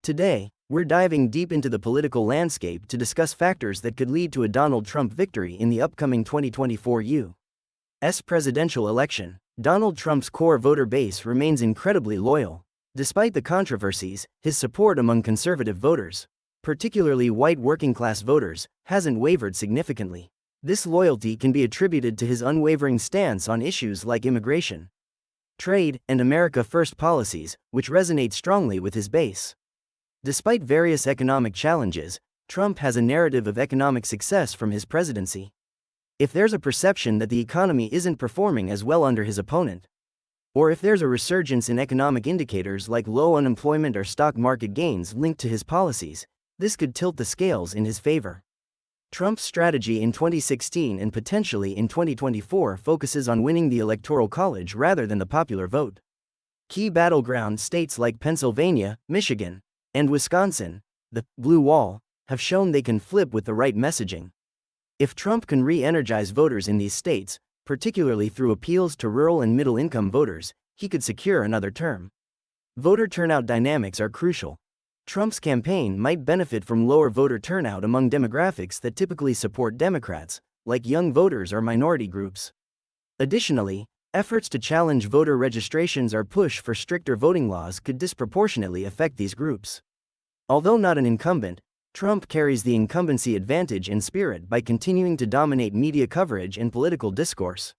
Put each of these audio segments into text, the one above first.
Today, we're diving deep into the political landscape to discuss factors that could lead to a Donald Trump victory in the upcoming 2024 U.S. presidential election. Donald Trump's core voter base remains incredibly loyal. Despite the controversies, his support among conservative voters, particularly white working-class voters, hasn't wavered significantly. This loyalty can be attributed to his unwavering stance on issues like immigration, trade, and America First policies, which resonate strongly with his base. Despite various economic challenges, Trump has a narrative of economic success from his presidency. If there's a perception that the economy isn't performing as well under his opponent, or if there's a resurgence in economic indicators like low unemployment or stock market gains linked to his policies, this could tilt the scales in his favor. Trump's strategy in 2016 and potentially in 2024 focuses on winning the Electoral College rather than the popular vote. Key battleground states like Pennsylvania, Michigan, and Wisconsin, the blue wall, have shown they can flip with the right messaging. If Trump can re-energize voters in these states, particularly through appeals to rural and middle-income voters, he could secure another term. Voter turnout dynamics are crucial. Trump's campaign might benefit from lower voter turnout among demographics that typically support Democrats, like young voters or minority groups. Additionally, efforts to challenge voter registrations or push for stricter voting laws could disproportionately affect these groups. Although not an incumbent, Trump carries the incumbency advantage in spirit by continuing to dominate media coverage and political discourse.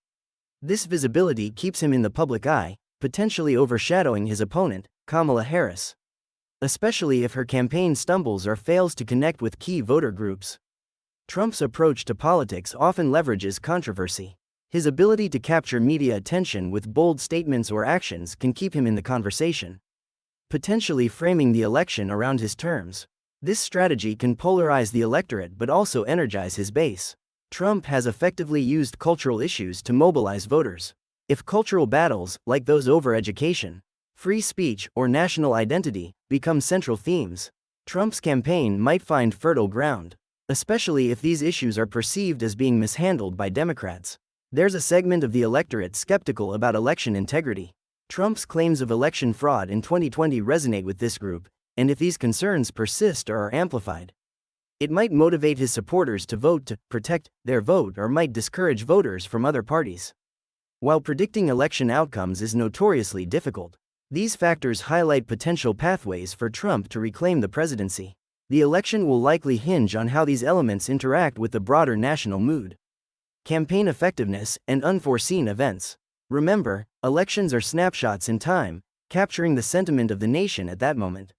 This visibility keeps him in the public eye, potentially overshadowing his opponent, Kamala Harris, especially if her campaign stumbles or fails to connect with key voter groups. Trump's approach to politics often leverages controversy. His ability to capture media attention with bold statements or actions can keep him in the conversation, potentially framing the election around his terms. This strategy can polarize the electorate but also energize his base. Trump has effectively used cultural issues to mobilize voters. If cultural battles, like those over education, free speech, or national identity, become central themes, Trump's campaign might find fertile ground, especially if these issues are perceived as being mishandled by Democrats. There's a segment of the electorate skeptical about election integrity. Trump's claims of election fraud in 2020 resonate with this group, and if these concerns persist or are amplified, it might motivate his supporters to vote to protect their vote or might discourage voters from other parties. While predicting election outcomes is notoriously difficult, these factors highlight potential pathways for Trump to reclaim the presidency. The election will likely hinge on how these elements interact with the broader national mood, campaign effectiveness, and unforeseen events. Remember, elections are snapshots in time, capturing the sentiment of the nation at that moment.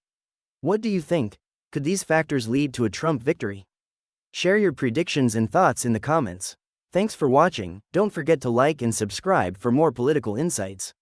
What do you think? Could these factors lead to a Trump victory? Share your predictions and thoughts in the comments. Thanks for watching. Don't forget to like and subscribe for more political insights.